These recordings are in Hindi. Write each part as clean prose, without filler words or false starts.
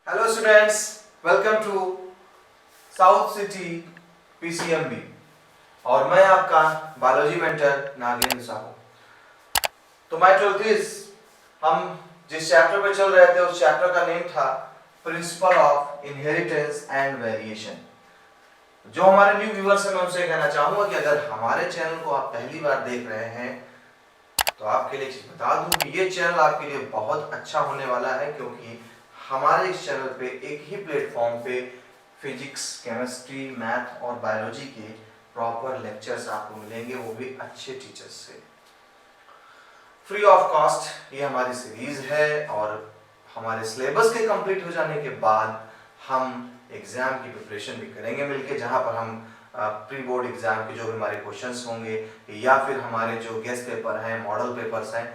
Hello students, welcome to South City PCMB और मैं आपका बायोलॉजी मेंटर नागेंद्र साहू। तो माय ट्वेल्थ हम जिस चैप्टर पे चल रहे थे उस चैप्टर का नेम था principle of inheritance and variation. जो हमारे न्यू व्यूअर्स हैं मैं उनसे कहना चाहूंगा कि अगर हमारे चैनल को आप पहली बार देख रहे हैं तो आपके लिए बता दूं कि ये चैनल आपके लिए बहुत अच्छा होने वाला है, क्योंकि हमारे इस चैनल पे एक ही प्लेटफॉर्म पे फिजिक्स, केमिस्ट्री, मैथ और बायोलॉजी के प्रॉपर लेक्चर्स आपको मिलेंगे, वो भी अच्छे टीचर्स से, फ्री ऑफ कॉस्ट। ये हमारी सीरीज है और हमारे सिलेबस के कंप्लीट हो जाने के बाद हम एग्जाम की प्रिपरेशन भी करेंगे मिलके, जहां पर हम प्री बोर्ड एग्जाम के जो भी हमारे क्वेश्चंस होंगे या फिर हमारे जो गेस्ट पेपर हैं, मॉडल पेपर्स हैं,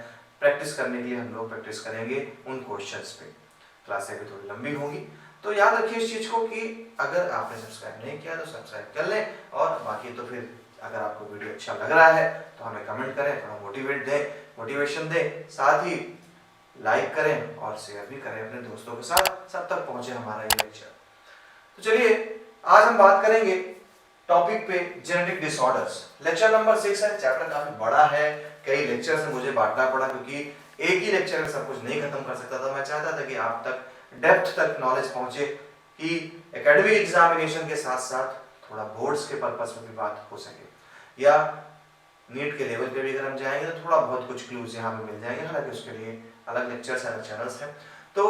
प्रैक्टिस करने के लिए हम लोग प्रैक्टिस करेंगे उन क्वेश्चंस पे। क्लासें भी थोड़ी लंबी होंगी, तो याद रखिए इस चीज को कि अगर आपने सब्सक्राइब नहीं किया तो सब्सक्राइब कर लें, और बाकी तो फिर अगर आपको वीडियो अच्छा लग रहा है तो हमें कमेंट करें, थोड़ा मोटिवेशन दें, साथ ही लाइक करें और शेयर भी करें अपने दोस्तों के साथ, सब तक पहुंचे हमारा ये लेक्चर। तो चलिए आज हम बात करेंगे टॉपिक पे जेनेटिक डिसऑर्डर्स। लेक्चर नंबर 6 है, चैप्टर काफी बड़ा है, कई लेक्चर से मुझे बांटना पड़ा क्योंकि एक ही लेक्चर में सब कुछ नहीं खत्म कर सकता था। मैं चाहता था कि आप तक डेप्थ तक नॉलेज पहुंचे, कि एकेडमिक एग्जामिनेशन के साथ साथ थोड़ा बोर्ड्स के पर्पस में भी बात हो सके, या नीट के लेवल पे भी अगर हम जाएंगे तो थोड़ा बहुत कुछ क्लूज यहाँ पे मिल जाएंगे। हालांकि उसके लिए अलग लेक्चर्स, अलग चैनल्स हैं। तो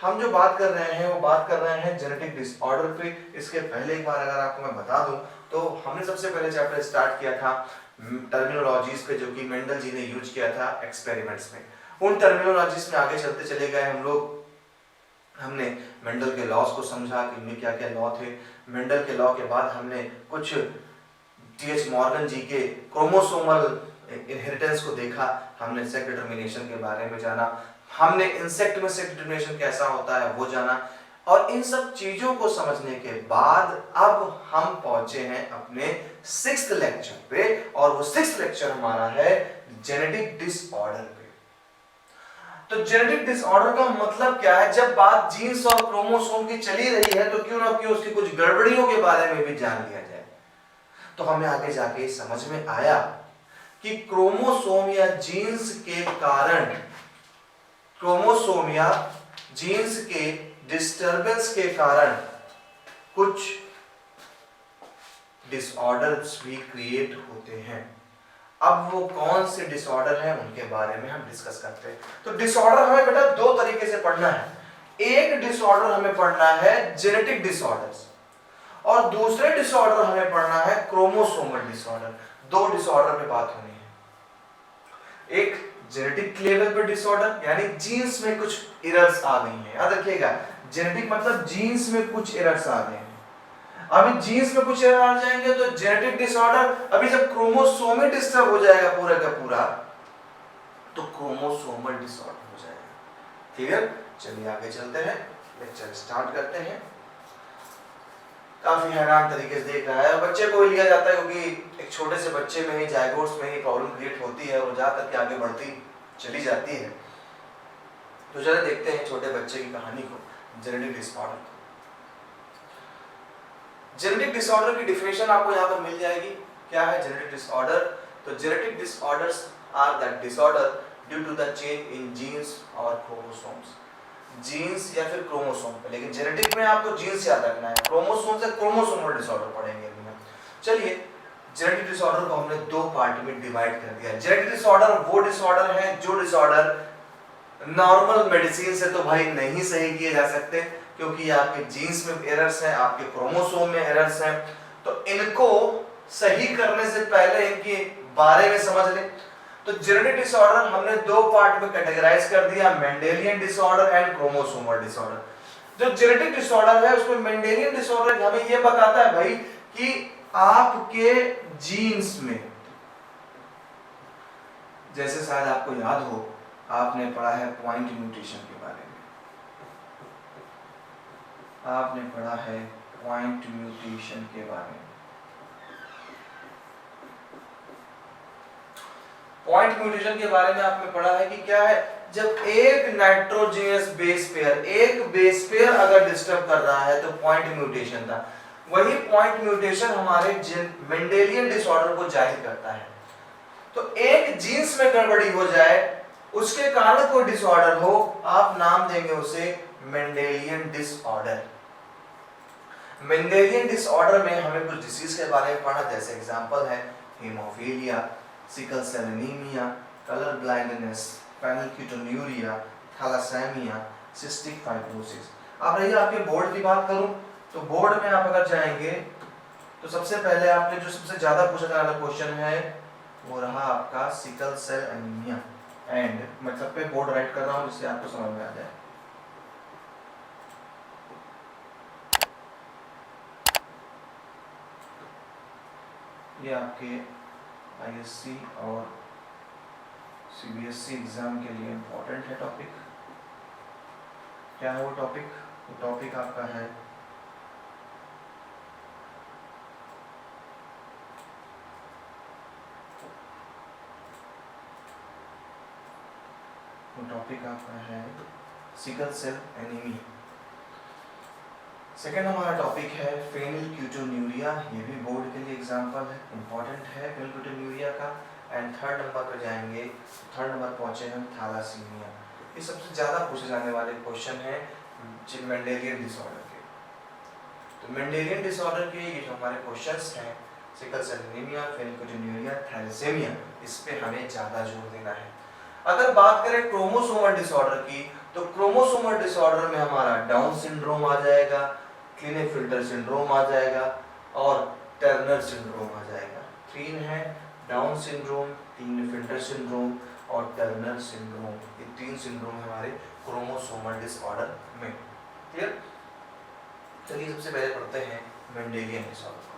हम जो बात कर रहे हैं वो बात कर रहे हैं जेनेटिक डिसऑर्डर पे। इसके पहले एक बार अगर आपको मैं बता दूं तो हमने सबसे पहले चैप्टर स्टार्ट किया था टर्मिनोलॉजीज पे, जो कि मेंडल जी ने यूज किया था एक्सपेरिमेंट्स में। उन टर्मिनोलॉजीज में आगे चलते चले गए हम लोग। हमने मेंडल के लॉज को समझा कि इनमें क्या क्या लॉ थे। मेंडल के लॉ के बाद हमने कुछ टी.एच. मॉर्गन जी के क्रोमोसोमल इनहेरिटेंस को देखा, हमने सेक्स डिटरमिनेशन के बारे में जाना, हमने इंसेक्ट में सेक्स डिटरमिनेशन कैसा होता है वो जाना, और इन सब चीजों को समझने के बाद अब हम पहुंचे हैं अपने 6th लेक्चर पे, और वो 6th लेक्चर हमारा है जेनेटिक डिसऑर्डर पे। तो जेनेटिक डिसऑर्डर का मतलब क्या है? जब बात जीन्स और क्रोमोसोम की चली रही है तो क्यों ना क्यों उसकी कुछ गड़बड़ियों के बारे में भी जान लिया जाए। तो हमें आगे जाके समझ में आया कि क्रोमोसोम या जीन्स के कारण, क्रोमोसोम या जीन्स के डिस्टरबेंस के कारण कुछ डिसऑर्डर्स भी क्रिएट होते हैं। अब वो कौन से डिसऑर्डर हैं उनके बारे में हम डिस्कस करते हैं। तो डिसऑर्डर हमें बेटा दो तरीके से पढ़ना है। एक डिसऑर्डर हमें पढ़ना है जेनेटिक डिसऑर्डर्स, और दूसरे डिसऑर्डर हमें पढ़ना है क्रोमोसोमल डिसऑर्डर। दो डिसऑर्डर पे बात होनी है। एक जेनेटिक लेवल पे डिसऑर्डर, यानी जीन्स में कुछ एरर्स आ गई हैं। याद रखिएगा, जेनेटिक मतलब जीन्स में कुछ एरर्स आ गए हैं। अभी जीन्स में कुछ एरर आ जाएंगे तो जेनेटिक डिसऑर्डर। अभी जब क्रोमोसोम ही डिस्टर्ब हो जाएगा पूरा का पूरा तो क्रोमोसोमल डिसऑर्डर हो जाएगा। क्लियर? चलिए आगे चलते हैं, लेक्चर स्टार्ट करते हैं। काफी हैरान तरीके से देख रहा है, बच्चे को लिया जाता है क्योंकि एक छोटे से बच्चे में ही, जायगोट्स में ही प्रॉब्लम क्रिएट होती है और जा करके आगे बढ़ती चली जाती है। तो जरा देखते हैं छोटे बच्चे की कहानी को, जेनेटिक डिसऑर्डर। जेनेटिक डिसऑर्डर की डिफिनेशन आपको यहाँ पर मिल जाएगी। क्या है जेनेटिक डिसऑर्डर? तो genetic disorders are that disorder due to the change in genes और क्रोमोसोम्स। जीन्स या फिर क्रोमोसोम पे, लेकिन जेनेटिक में आपको जीन्स याद रखना है, क्रोमोसोम से क्रोमोसोमल डिसऑर्डर पढ़ेंगे अभी हम। चलिए, जेनेटिक डिसऑर्डर को हमने दो पार्ट में डिवाइड कर दिया। जेनेटिक डिसऑर्डर वो डिसऑर्डर है जो डिसऑर्डर नॉर्मल मेडिसिन से तो भाई नहीं सही किए जा सकते, क्योंकि आपके जीन्स में एरर्स हैं, आपके क्रोमोसोम में एरर्स हैं। तो इनको सही करने से पहले इनके बारे में समझ लें। तो जेनेटिक डिसऑर्डर हमने दो पार्ट में कैटेगराइज कर दिया, Mendelian disorder and chromosomal disorder. जो जेनेटिक डिसऑर्डर है उसमें मेंडेलियन डिसऑर्डर हमें यह बताता है भाई कि आपके जीन्स में, जैसे शायद आपको याद हो, आपने पढ़ा है पॉइंट म्यूटेशन के बारे में, आपने पढ़ा है पॉइंट म्यूटेशन के बारे में। पॉइंट म्यूटेशन के बारे में आपने पढ़ा है कि क्या है जब एक नाइट्रोजनस बेस पेयर अगर डिस्टर्ब कर रहा है तो पॉइंट म्यूटेशन था। वही पॉइंट म्यूटेशन हमारे मेंडेलियन डिसऑर्डर को जाहिर करता है। तो एक जीन्स में गड़बड़ी हो जाए, उसके कारण कोई डिसऑर्डर हो, आप नाम देंगे उसे मेंडेलियन डिसऑर्डर। मेंडेलियन डिसऑर्डर में हमें कुछ डिसीज के बारे में पढ़ा, जैसे एग्जांपल है haemophilia, sickle cell anaemia, colour blindness, phenylketonuria, thalassaemia, cystic fibrosis. अब रही आपके बोर्ड की बात करूं तो बोर्ड में आप अगर जाएंगे तो सबसे पहले आपने जो सबसे ज्यादा पूछा जाने वाला क्वेश्चन है वो रहा आपका सिकल सेल एनीमिया। एंड मैं सब पे बोर्ड राइट कर रहा हूं जिससे आपको समझ में आ जाए। ये आपके आईएससी और सीबीएसई एग्जाम के लिए इम्पोर्टेंट है टॉपिक। क्या है वो टॉपिक? वो टॉपिक आपका है सिकल सेल एनीमिया। सेकेंड हमारा टॉपिक है फेनिलकेटोन्यूरिया। ये भी बोर्ड के लिए एग्जाम्पल है, इंपॉर्टेंट है फेनिलकेटोन्यूरिया का। एंड थर्ड नंबर पर जाएंगे, थर्ड नंबर पहुंचे हम थैलासीमिया। ये सबसे ज्यादा पूछे जाने वाले क्वेश्चन है मेंडेलियन डिसऑर्डर के। तो मेंडेलियन डिसऑर्डर के ये जो हमारे क्वेश्चंस हैं, सिकल सेल एनीमिया, फेनिलकेटोन्यूरिया, थैलेसेमिया, इस पे हमें ज्यादा जोर देना है। अगर बात करें क्रोमोसोमल डिसऑर्डर की, तो क्रोमोसोमल डिसऑर्डर में हमारा डाउन सिंड्रोम आ जाएगा, क्लिनेफिल्टर सिंड्रोम आ जाएगा और टर्नर सिंड्रोम आ जाएगा। तीन है, डाउन सिंड्रोम, क्लिनेफिल्टर सिंड्रोम और टर्नर सिंड्रोम। ये तीन सिंड्रोम हमारे क्रोमोसोमल डिसऑर्डर में। क्लियर? चलिए सबसे पहले पढ़ते हैं मेंडेलियन डिसऑर्डर को।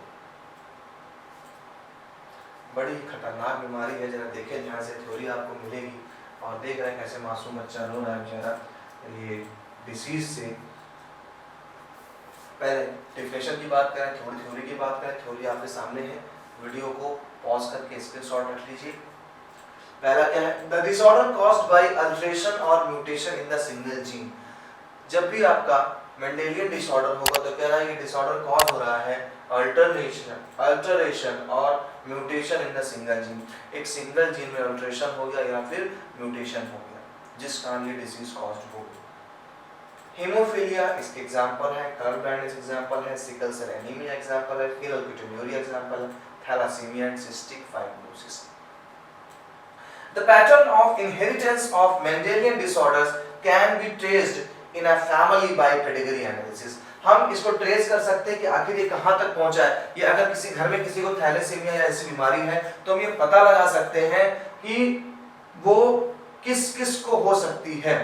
बड़ी खतरनाक बीमारी है, जरा देखें ध्यान से, थ्योरी आपको मिलेगी। और देख रहे हैं कैसे मासूम बच्चा रो रहा है बेचारा ये डिसीज से। पहले डेफिनेशन की बात करें, थोड़ी थ्योरी की बात करें। थ्योरी आपके सामने है, वीडियो को पॉज करके स्क्रीनशॉट रख लीजिए। पहला क्या है? The disorder caused by alteration और mutation in the single gene. जब भी आपका मेंडेलियन डिसऑर्डर होगा तो कह रहा है ये डिसऑर्डर कॉज हो रहा है अल्टरेशन और mutation in the single gene. एक सिंगल जीन में अल्टरेशन हो गया या फिर म्यूटेशन हो गया, जिस कारण ये डिसीज कॉज्ड हो गई। हीमोफीलिया इसके एग्जांपल है, कलर ब्लाइंडनेस एग्जांपल है, सिकल सेल एनीमिया एग्जांपल है, फेनिलकेटोन्यूरिया एग्जांपल है, thalassaemia and cystic fibrosis. The pattern of inheritance of Mendelian disorders can be traced in a family by pedigree analysis. हम इसको ट्रेस कर सकते हैं कि आखिर ये कहाँ तक पहुंचा है। ये अगर किसी घर में किसी को थैलेसीमिया या ऐसी बीमारी है तो हम ये पता लगा सकते हैं कि वो किस किस को हो सकती है।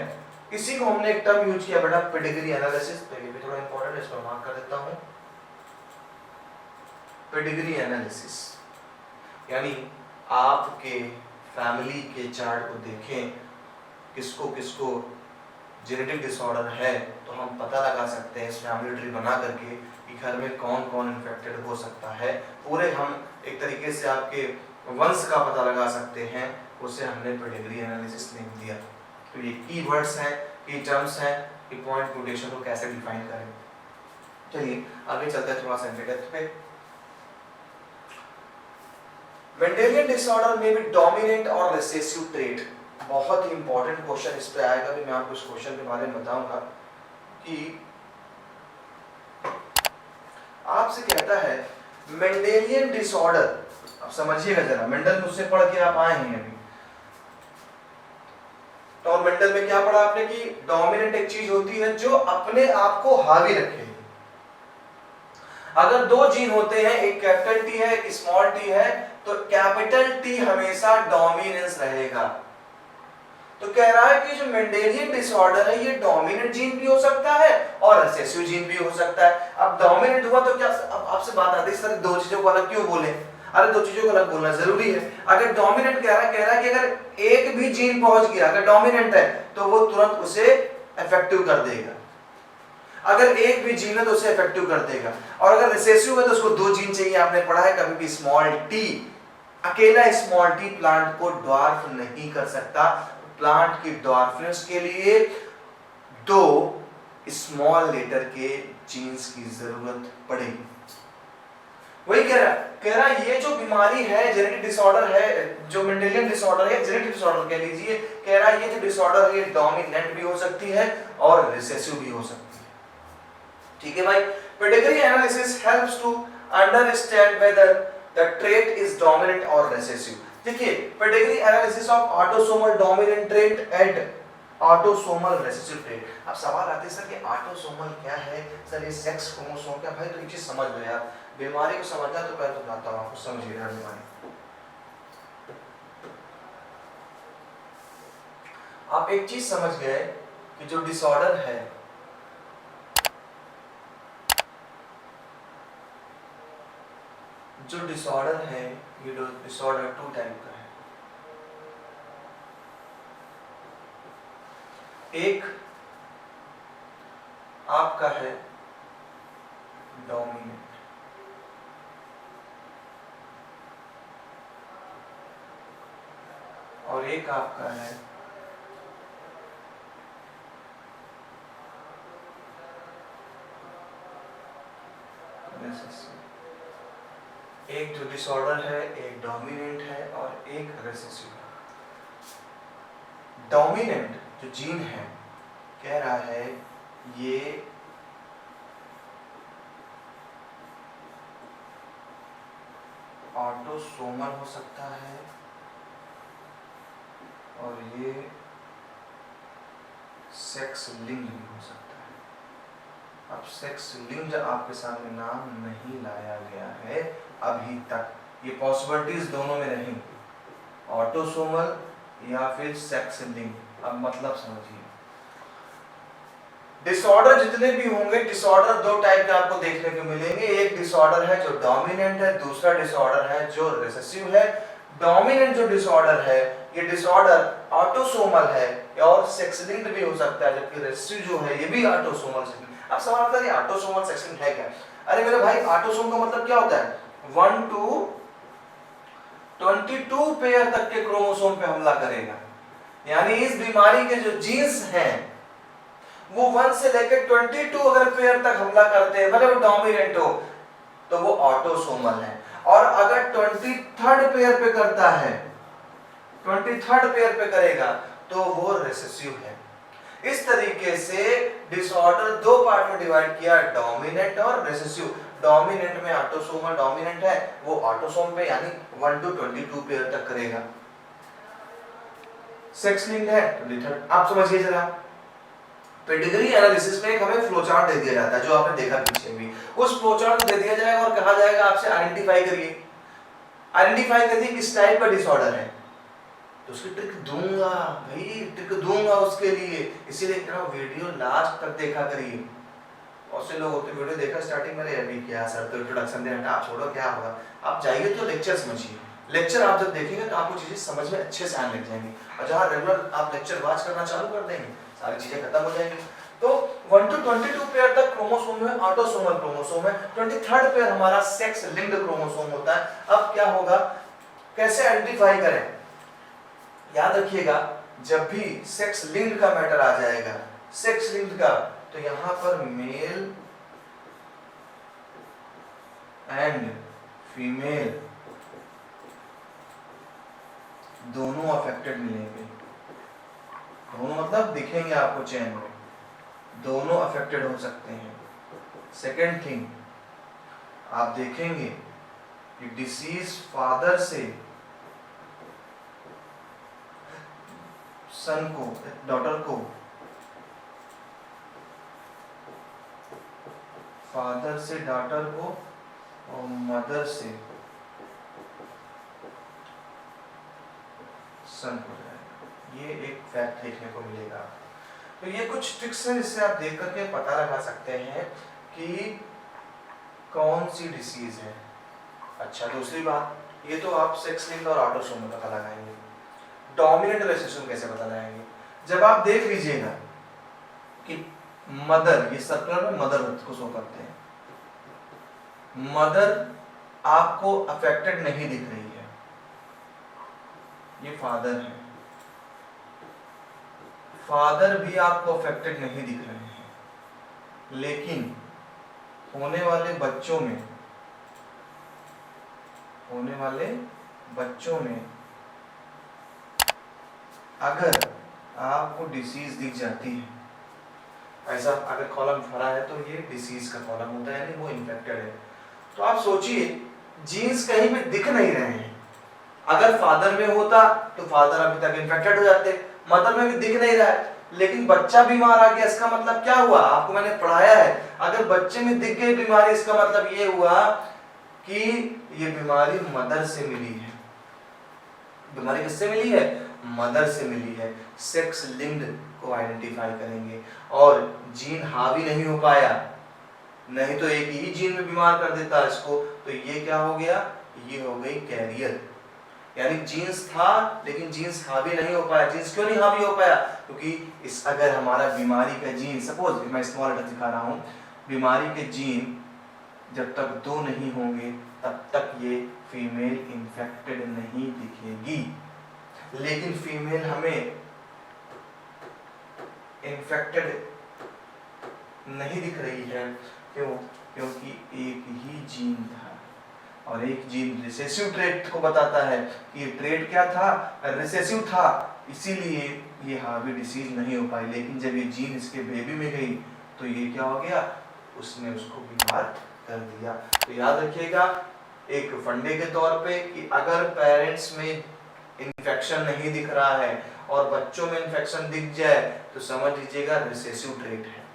इसी को हमने एक टर्म यूज किया बेटा, पेडिग्री एनालिसिस। तो ये भी थोड़ा इंपॉर्टेंट है, इसको मार्क कर देता हूँ। पेडिग्री एनालिसिस यानी आपके फैमिली के चार्ट को देखें, किसको किसको जेनेटिक डिसऑर्डर है, तो हम पता लगा सकते हैं इस फैमिली ट्री बना करके कि घर में कौन कौन इन्फेक्टेड हो सकता है। पूरे हम एक तरीके से आपके वंश का पता लगा सकते हैं, उसे हमने पेडिग्री एनालिसिस नेम दिया। तो ये कीवर्ड्स हैं, की टर्म्स हैं कि पॉइंट म्यूटेशन को कैसे डिफाइन करें। चलिए आगे चलते हैं थोड़ा सा डेप्थ पे। मेंडेलियन डिसऑर्डर में भी डोमिनेंट और रिसेसिव ट्रेट, बहुत ही इंपॉर्टेंट क्वेश्चन इस पे आएगा। भी मैं आपको इस क्वेश्चन के बारे में बताऊंगा कि आपसे कहता है मेंडेलियन डिसऑर्डर। अब समझिएगा जरा, मेंडल मुझसे पढ़ के आप आए हैं अभी, तो मेंडल में क्या पढ़ा आपने कि डोमिनेंट एक चीज होती है जो अपने आप को हावी रखे। अगर दो जीन होते हैं, एक कैपिटल टी है एक स्मॉल टी है, तो कैपिटल टी हमेशा डोमिनेंस रहेगा। तो कह रहा है कि जो मेंडेलियन डिसऑर्डर है ये डोमिनेंट जीन भी हो सकता है और रिसेसिव जीन भी हो सकता है। अब डोमिनेंट हुआ तो क्या, अब आपसे बात आती है सर दो चीजों को अलग क्यों बोले? अरे दो चीजों को अलग बोलना जरूरी है। अगर डोमिनेंट कह रहा है कि अगर एक भी जीन पहुंच गया, अगर डोमिनेंट है तो वो तुरंत उसे इफेक्टिव कर देगा। अगर एक भी जीन है तो उसे इफेक्टिव कर देगा। और अगर रिसेसिव है तो उसको दो जीन चाहिए। आपने पढ़ा है कभी भी स्मॉल टी, अकेला स्मॉल टी प्लांट को ड्वार्फ नहीं कर सकता, प्लांट की डॉर्फिन्स के लिए 2 स्मॉल लेटर के जीन्स की जरूरत पड़ेगी। वही कह रहा ये जो बीमारी है, जेनेटिक डिसऑर्डर है, जो मेंडेलियन डिसऑर्डर है, जेनेटिक डिसऑर्डर कह लीजिए, कह रहा ये जो डिसऑर्डर है ये डोमिनेंट भी हो सकती है और रिसेसिव भी हो सकती है। ठीक है भाई। Pedigree analysis helps to understand whether the trait is dominant और रिसेसिव। देखिए, pedigree analysis of autosomal dominant trait and autosomal recessive trait. अब सवाल आते हैं सर कि ऑटोसोमल क्या है, सर ये सेक्स क्रोमोसोम क्या? भाई तो एक चीज समझ लो यार, बीमारी को समझना तो पहले तो बताता हूं आपको, समझिए यार बीमारी। आप एक चीज समझ गए कि जो डिसऑर्डर है, जो डिसऑर्डर है ये डिसऑर्डर 2 टाइप का है। एक आपका है डोमिनेंट, और एक आपका है रिसेसिव। एक जो डिसऑर्डर है एक डोमिनेंट है और एक रिसेसिव है। डोमिनेंट जो जीन है कह रहा है ये ऑटोसोमल हो सकता है और ये सेक्स लिंक्ड भी हो सकता है। अब सेक्स लिंक्ड आपके सामने नाम नहीं लाया गया है अभी तक, ये पॉसिबिलिटीज दोनों में नहीं, ऑटोसोमल या फिर सेक्स लिंक्ड। अब मतलब समझिए, डिसऑर्डर जितने भी होंगे, डिसऑर्डर 2 टाइप के आपको देखने को मिलेंगे। एक डिसऑर्डर है जो डोमिनेंट है, दूसरा डिसऑर्डर है जो रिसेसिव है। डोमिनेंट जो डिसऑर्डर है ये डिसऑर्डर ऑटोसोमल है और सेक्स लिंक्ड भी हो सकता है, जबकि रिसेसिव जो है ये भी ऑटोसोमल से। अब सवाल आता है ये ऑटोसोमल सेक्स लिंक्ड है क्या? अरे मेरे भाई, ऑटोसोम का मतलब क्या होता है? 1 to 22 पेयर तक के क्रोमोसोम पे हमला करेगा। यानी इस बीमारी के जो जीन्स हैं वो 1 से लेकर 22 अगर पेयर तक हमला करते हैं, भले वो डोमिनेंट हो, तो वो ऑटोसोमल है। और अगर 23rd पेयर पे करता है, 23rd पेयर पे करेगा तो वो रिसेसिव है। इस तरीके से डिसऑर्डर 2 पार्ट में डिवाइड किया, डोमिनेंट और रिसेसिव। डोमिनेंट में ऑटोसोमल डोमिनेंट है, वो ऑटोसोम पे यानी 1 to 22 पेयर तक करेगा। सेक्स लिंक्ड है 23rd। आप समझिए जरा, पेडिग्री एनालिसिस में एक हमें फ्लोचार्ट दे दिया जाता है, जो आपने देखा पीछे भी। उस फ्लोचार्ट को दे दिया जाएगा और कहा जाएगा आपसे आइडेंटिफाई करिए। आइडेंटिफाई करिए किस टाइप का डिसऑर्डर है, तो उसकी ट्रिक दूंगा भाई, ट्रिक दूंगा उसके लिए। इसीलिए कह रहा हूं वीडियो लास्ट तक देखा करिए। बहुत से लोग होते वीडियो देखा स्टार्टिंग में, अभी क्या सर तो इंट्रोडक्शन देना, आप छोड़ो क्या होगा। आप जाइए तो लेक्चर समझिए। लेक्चर आप जब देखेंगे तो आपको चीजें समझ में अच्छे से आने लग जाएंगी, और जहाँ रेगुलर आप लेक्चर वॉच करना चालू कर देंगे सारी चीजें खत्म हो जाएंगी। तो 1 to 22 पेयर तक क्रोमोसोम में ऑटोसोमल क्रोमोसोम है, 23rd पेयर हमारा सेक्स लिंक्ड क्रोमोसोम होता है। अब क्या होगा, कैसे आइडेंटिफाई करें? याद रखिएगा, जब भी सेक्स लिंक्ड का मैटर आ जाएगा, सेक्स लिंक्ड का, तो यहां पर मेल एंड फीमेल दोनों अफेक्टेड मिलेंगे। दोनों मतलब दिखेंगे आपको चेन में, दोनों अफेक्टेड हो सकते हैं। सेकेंड थिंग, आप देखेंगे कि डिसीज फादर से सन को, डॉटर को, फादर से डॉटर को और मदर से सन को जाएगा। ये एक फैक्ट देखने को मिलेगा। तो ये कुछ ट्रिक्स हैं जिससे आप देख करके पता लगा सकते हैं कि कौन सी डिसीज है। अच्छा, दूसरी बात, ये तो आप सेक्स लिंक्ड और ऑटोसोमल पता लगाएंगे, डोमिनेंट रिसेसिव कैसे पता लगाएंगे? जब आप देख लीजिएगा कि मदर, ये सर्कुलर में मदर को शो करते हैं, मदर आपको अफेक्टेड नहीं दिख रही है, ये फादर है। फादर भी आपको अफेक्टेड नहीं दिख रहे हैं, लेकिन होने वाले बच्चों में अगर आपको डिसीज दिख जाती है, ऐसा अगर कॉलम भरा है तो ये डिसीज का कॉलम होता है, यानी वो इन्फेक्टेड है। तो आप सोचिए जीन्स कहीं पे दिख नहीं रहे हैं। अगर फादर में होता तो फादर अभी तक इन्फेक्टेड हो जाते, मदर में भी दिख नहीं रहा है, लेकिन बच्चा बीमार आ गया। इसका मतलब क्या हुआ, आपको मैंने पढ़ाया है, अगर बच्चे में दिख गई बीमारी इसका मतलब ये हुआ कि ये बीमारी मदर से मिली है। बीमारी किससे मिली है, मदर से मिली है। सेक्स लिंक्ड को आइडेंटिफाई करेंगे, और जीन हावी नहीं हो पाया, नहीं तो एक ही जीन में बीमार कर देता इसको, तो ये क्या हो गया, ये हो गई कैरियर। यानी जीन्स था लेकिन जीन्स हावी नहीं हो पाया। जीन्स क्यों नहीं हावी हो पाया, क्योंकि इस अगर हमारा बीमारी का जीन, सपोज मैं स्मॉल लेटर दिखा रहा हूँ, बीमारी के जीन जब तक 2 नहीं होंगे तब तक ये फीमेल इन्फेक्टेड नहीं दिखेगी। लेकिन फीमेल हमें इन्फेक्टेड नहीं दिख रही है, क्यों, क्योंकि एक ही जीन था, और एक जीन रिसेसिव ट्रेट को बताता है कि ये ट्रेट क्या था, रिसेसिव था, इसीलिए ये हावी डिसीज नहीं हो पाई। लेकिन जब ये जीन इसके बेबी में गई तो ये क्या हो गया, उसने उसको बीमार कर दिया। तो याद रखिएगा एक फंडे के तौर पे कि अगर पेरेंट्स में इन्फेक्शन नहीं दिख रहा है और बच्चों में इन्फेक्शन दिख जाए तो समझ लीजिएगा रिसेसिव ट्रेट है।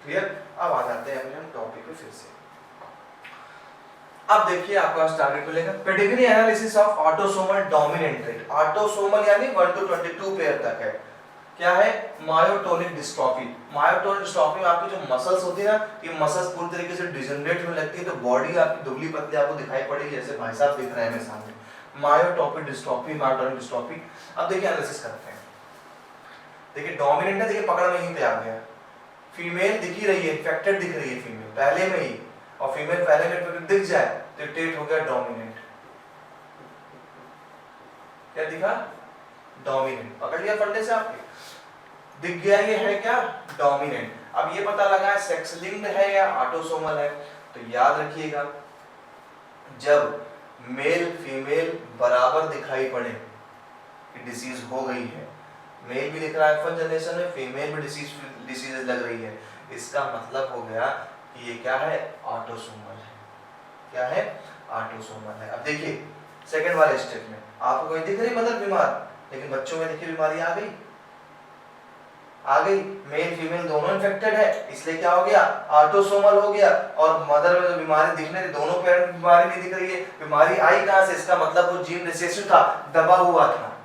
क्लियर। अब आ जाते हैं हम टॉपिक पे फिर से। अब देखिए आपका टारगेट मिलेगा pedigree analysis of autosomal dominant trait. Autosomal यानी 1 to 22 पेयर तक है। क्या है, मायोटोनिक डिस्ट्रॉफी। मायोटोनिक डिस्ट्रॉफी में आपकी जो मसल्स होती है ना, ये मसल्स पूरी तरीके से डिजनरेट होने लगती है, तो बॉडी आपकी दुबली पतली आपको दिखाई पड़ेगी, जैसे भाई साहब दिख रहे हैं मेरे सामने। Myotonic dystrophy, myotonic dystrophy. अब देखिए एनालिसिस करते हैं। देखिए डोमिनेंट है, देखिए पकड़ में यहीं पे आ गया, फीमेल दिख ही रही है, इन्फेक्टेड दिख रही है फीमेल पहले में ही, और फीमेल पहले में इन्फेक्टेड दिख जाए तो ट्रेट हो गया डोमिनेंट। क्या दिखा, डोमिनेंट। पकड़ लिया फंडे से आपके, दिख गया ये है क्या, डोमिनेंट। अब ये पता लगा है सेक्स लिंक्ड है या ऑटोसोमल है। तो याद रखिएगा जब मेल फीमेल बराबर दिखाई पड़े कि डिसीज हो गई है, मेल भी दिख रहा है फर्स्ट जनरेशन में, फीमेल भी डिसीज लग रही है, इसका मतलब हो गया कि ये क्या है, ऑटोसोमल है। क्या है, ऑटोसोमल है। अब देखिए सेकंड वाले स्टेप में आपको कोई दिख रही मदर बीमार, लेकिन बच्चों में देखिए बीमारी आ गई, मेल फीमेल दोनों इन्फेक्टेड है, इसलिए क्या हो गया, ऑटोसोमल हो गया। और मदर में जो बीमारी दिखने थी, दोनों पेरेंट में बीमारी नहीं दिख रही है, बीमारी आई कहां से, इसका मतलब वो जीन रिसेसिव था, दबा हुआ था,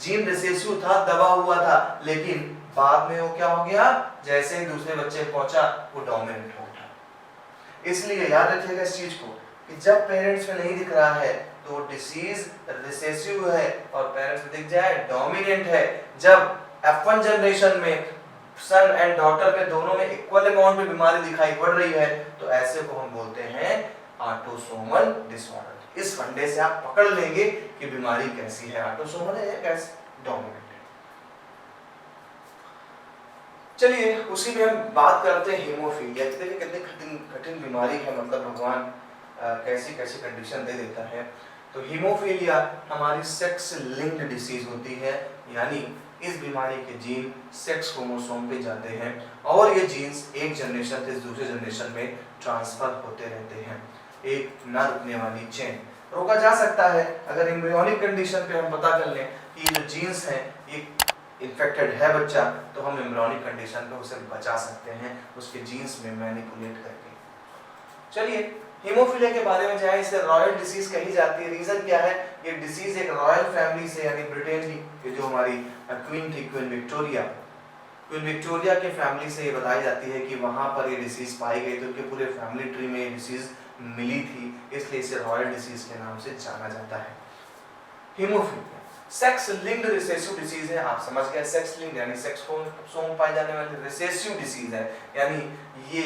जीन रिसेसिव था, दबा हुआ था, लेकिन बाद में वो क्या हो गया, जैसे ही दूसरे बच्चे पहुंचा वो डोमिनेंट हो गया। इसलिए याद रखिएगा इस चीज को कि जब पेरेंट्स में नहीं दिख रहा है तो डिसीज रिसेसिव है, और पेरेंट्स में दिख जाए डोमिनेंट है। जब F1 जनरेशन में सन एंड डॉटर में दोनों में इक्वल अमाउंट में बीमारी दिखाई पड़ रही है, तो ऐसे को हम बोलते हैं ऑटोसोमल डिसऑर्डर। इस फंडे से आप पकड़ लेंगे कि बीमारी कैसी है, ऑटोसोमल है या कैसे डोमिनेंट है। चलिए उसी में हम बात करते हैं हीमोफीलिया। देखिए कितनी कठिन बीमारी है, मतलब भगवान कैसी कैसी कंडीशन दे देता है। तो हीमोफीलिया हमारी सेक्स लिंक्ड डिसीज होती है, यानी इस बीमारी के जीन सेक्स क्रोमोसोम पे जाते हैं और ये जीन्स एक जनरेशन से दूसरे जनरेशन में ट्रांसफर होते रहते हैं। एक न रुकने वाली चेन। रोका जा सकता है अगर एम्ब्रियोनिक कंडीशन पे हम पता कर लें कि ये जो जीन्स हैं ये इन्फेक्टेड है बच्चा, तो हम एम्ब्रियोनिक कंडीशन पे उसे बचा सकते हैं उसके जीन्स में मैनिपुलेट करके। चलिए हीमोफीलिया के बारे में जाए, इसे रॉयल डिसीज कही जाती है। रीजन क्या है, ये डिसीज एक रॉयल फैमिली से, यानी ब्रिटेन की जो हमारी क्वीन थी, क्वीन विक्टोरिया के फैमिली से ये बताई जाती है कि वहां पर ये डिसीज पाई गई, तो उनके पूरे फैमिली ट्री में ये डिसीज मिली थी, इसलिए इसे रॉयल डिसीज के नाम से जाना जाता है। Haemophilia sex linked recessive disease है, आप समझ गए। सेक्स लिंक्ड यानी सेक्स क्रोमोसोम पाई जाने वाली रिसेसिव डिसीज है, यानी ये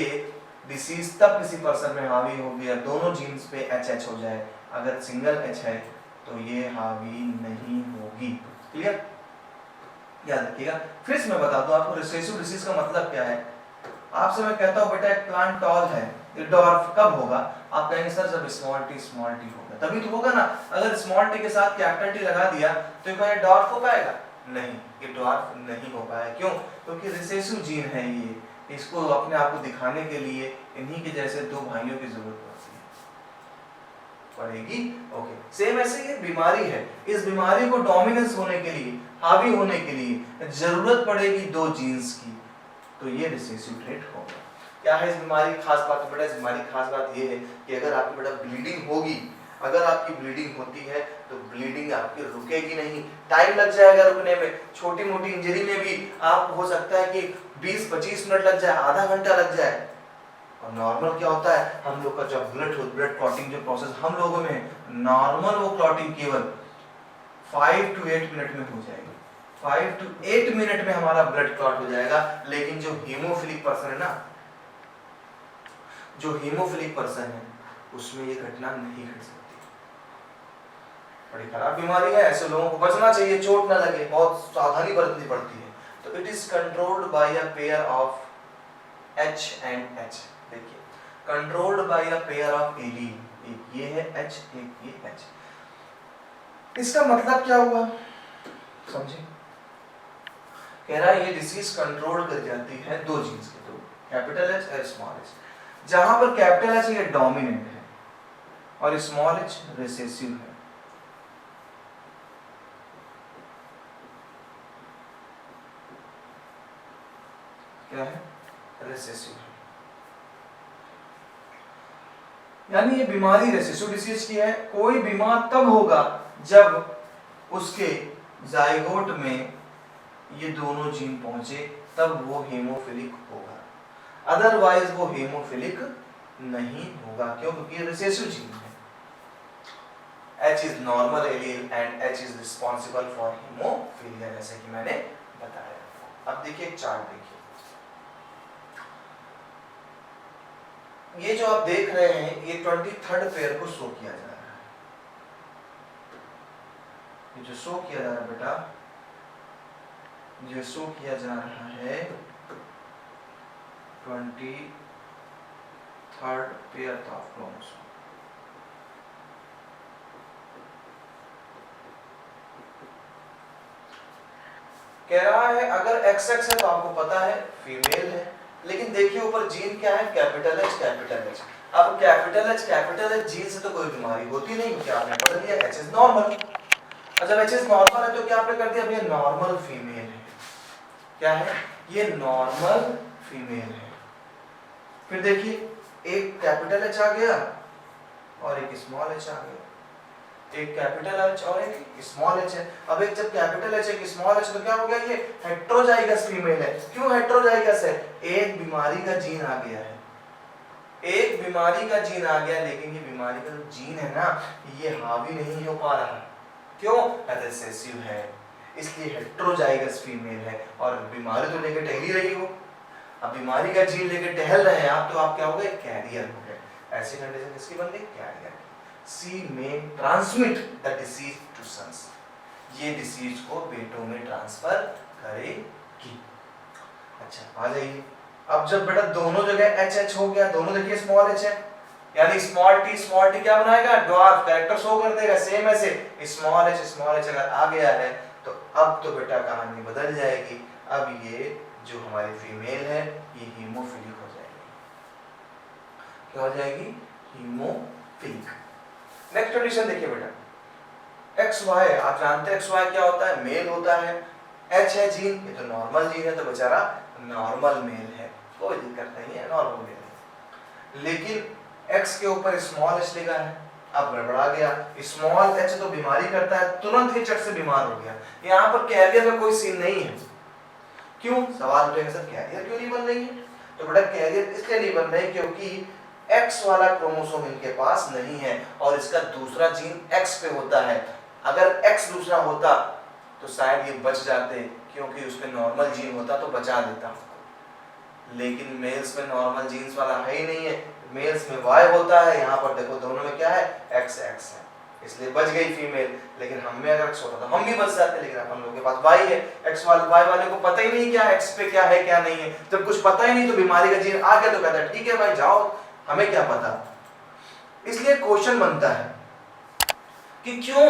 डिसीज तब किसी पर्सन में हावी हो गया दोनों जीन्स पे एच हो जाए, अगर सिंगल एच है तो ये हावी नहीं होगी। क्लियर। याद रखिएगा। फिर से मैं बता दूं आपको रिसेसिव डिसीज का मतलब क्या है। आपसे मैं कहता हूं बेटा एक प्लांट टॉल है, ये डॉर्फ कब होगा? आप कहेंगे सर जब स्मॉल टी होगा, तभी तो होगा ना। अगर स्मॉल टी के साथ कैपिटल टी लगा दिया तो क्या ये डॉर्फ हो पाएगा? नहीं, ये डॉर्फ नहीं हो पाएगा। क्यों? क्योंकि रिसेसिव जीन है ये, इसको अपने आप को दिखाने के लिए इन्हीं के जैसे दो भाइयों की जरूरत पड़ेगी। ओके, सेम ऐसे ये बीमारी है, इस बीमारी को डोमिनेंस होने के लिए, हावी होने के लिए जरूरत पड़ेगी दो जीन्स की, तो ये रिसेसिव ट्रेट होगा। क्या है इस बीमारी की खास बात? बेटा इस बीमारी की खास बात ये है कि अगर आपकी बेटा ब्लीडिंग होगी, अगर आपकी ब्लीडिंग होती है तो ब्लीडिंग आपकी रुकेगी नहीं, टाइम लग जाएगा रुकने में। छोटी मोटी इंजरी में भी आप हो सकता है कि 20-25 मिनट लग जाए, आधा घंटा लग जाए। और नॉर्मल क्या होता है, हम लोग का जब ब्लड क्लॉटिंग जो प्रोसेस हम लोगों में, नॉर्मल वो क्लॉटिंग केवल 5 to 8 मिनट में हो जाएगी। 5 to 8 मिनट में हमारा ब्लड क्लॉट हो जाएगा। लेकिन जो हीमोफिलिक पर्सन है ना, जो हीमोफिलिक पर्सन है, उसमें ये घटना नहीं घट सकती। बड़ी खराब बीमारी है, ऐसे लोगों को बचना चाहिए, चोट ना लगे, बहुत सावधानी बरतनी पड़ती है। तो it is controlled by a pair of H and H। देखिए, controlled by a pair of allele, एक ये है H, एक ये H। इसका मतलब क्या हुआ समझे? कह रहा है ये डिसीज कंट्रोल कर जाती है दो जीन्स के थ्रू, कैपिटल H और स्मॉल h। जहां पर कैपिटल H ये डोमिनेंट है और स्मॉल h रिसेसिव है। क्या है? रिसेसिव है। यानी ये बीमारी रेसेसिव डिसीज की है। कोई बीमार तब होगा जब उसके जाइगोट में ये दोनों जीन पहुंचे, तब वो हेमोफिलिक होगा, अदरवाइज वो हेमोफिलिक नहीं होगा। क्यों? क्योंकि ये रिसेसिव जीन है। H is normal allele and H is responsible for haemophilia, जैसे कि मैंने बताया। अब देखिए एक चार्ट देखिए, ये जो आप देख रहे हैं ये 23rd पेयर को शो किया जा रहा है। ये जो शो किया जा रहा है बेटा, जो शो किया जा रहा है 23rd पेयर ऑफ क्रोमोसोम। कह रहा है अगर XX है तो आपको पता है फीमेल है, लेकिन देखिए ऊपर जीन क्या है, कैपिटल H कैपिटल H। अब कैपिटल H जीन से तो कोई बीमारी होती नहीं, क्या आपने पढ़ लिया, H इज नॉर्मल। और जब H इज नॉर्मल है तो क्या आपने कर दिया, अब ये नॉर्मल फीमेल है। क्या है? ये नॉर्मल फीमेल है। फिर देखिए एक कैपिटल H आ गया और एक स्मॉल h आ गया, एक कैपिटल H और एक स्मॉल h है। अब एक जब कैपिटल H एक स्मॉल h तो क्या हो गया, ये हेटेरोजाइगस फीमेल है। क्यों हेटेरोजाइगस है? एक बीमारी का जीन आ गया है, एक बीमारी का जीन आ गया, लेकिन ये बीमारी का जो जीन है ना, ये हावी नहीं हो पा रहा। क्यों? रिसेसिव है, इसलिए हेटेरोजाइगस फीमेल है। और बीमारी तो लेकर टहल ही रही हो, अब बीमारी का जीन लेकर टहल रहे हैं आप, तो आप क्या हो गए, कैरियर हो गए। ऐसी कंडीशन किसकी बन गई, carrier. She may transmit the disease to sons, ये डिसीज को बेटों में ट्रांसफर करेगी। अच्छा आ जाइए, अब जब बेटा दोनों जगह एच एच हो गया, दोनों देखिए स्मॉल एच है, यानी स्मॉल टी क्या बनाएगा, ड्वार्फ कैरेक्टर शो कर देगा। सेम ऐसे स्मॉल एच अगर आ गया है तो अब तो बेटा कहानी बदल जाएगी। अब ये जो हमारी फीमेल है ये हीमोफिलिक हो जाएगी। क्या हो जाएगी, हीमोफिलिक। नेक्स्ट कंडीशन देखिए बेटा, एक्स वाई, आप जानते हैं एक्स वाई क्या होता है, मेल होता है। एच है जीन, ये तो नॉर्मल जीन है, तो बेचारा नॉर्मल मेल है, कोई दिक्कत नहीं है, नॉर्मल मेल है। लेकिन एक्स के ऊपर स्मॉल एच लिखा है, अब गड़बड़ा गया। स्मॉल एच तो बीमारी करता है, तुरंत ही चट से बीमार हो गया। यहाँ पर कैरियर का कोई सीन नहीं है। क्यों? सवाल उठेगा सर कैरियर क्यों नहीं बन रही है? तो बेटा कैरियर इसलिए नहीं बन रही क्योंकि एक्स वाला क्रोमोसोम इनके पास नहीं है और इसका दूसरा जीन एक्स पे होता है। अगर एक्स दूसरा होता तो शायद ये बच जाते, क्योंकि उसमें नॉर्मल जीन होता तो बचा देता। लेकिन मेल्स में नॉर्मल जीन्स वाला है ही नहीं है, मेल्स में वाई होता है। यहाँ पर देखो दोनों में क्या है, एक्स एक्स है। इसलिए बच गई फीमेल। लेकिन हम में अगर एक्स होता तो हम भी बच जाते, लेकिन अपन लोगों के पास वाई है। एक्स वाले वाई वाले को पता ही नहीं क्या एक्स पे क्या है क्या नहीं है। जब कुछ पता ही नहीं तो बीमारी का जीन आ गया तो कहता है ठीक है भाई जाओ, हमें क्या पता। इसलिए क्वेश्चन बनता है कि क्यों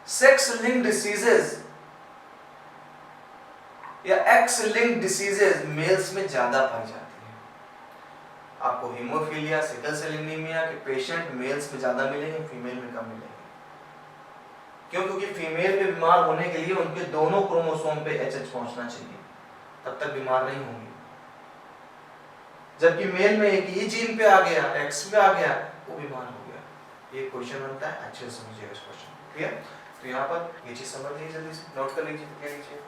सेक्स लिंक्ड डिसीजेज या एक्स लिंक्ड डिसीजेज मेल्स में ज्यादा पाई जाती है। आपको हीमोफीलिया, सिकल सेल एनीमिया के पेशेंट मेल्स में ज्यादा मिलेंगे, फीमेल में कम मिलेंगे। क्यों? क्योंकि फीमेल में बीमार होने के लिए उनके दोनों क्रोमोसोम पे एचएच पहुंचना चाहिए, तब तक बीमार नहीं होंगी। जबकि मेल में एक ही जीन पे आ गया, एक्स पे आ गया, वो बीमार हो गया। ये क्वेश्चन बनता है, अच्छे से समझिएगा इस क्वेश्चन। क्लियर? तो यहाँ पर ये चीज समझ लीजिए, जल्दी से नोट कर लीजिए, क्या लीजिए।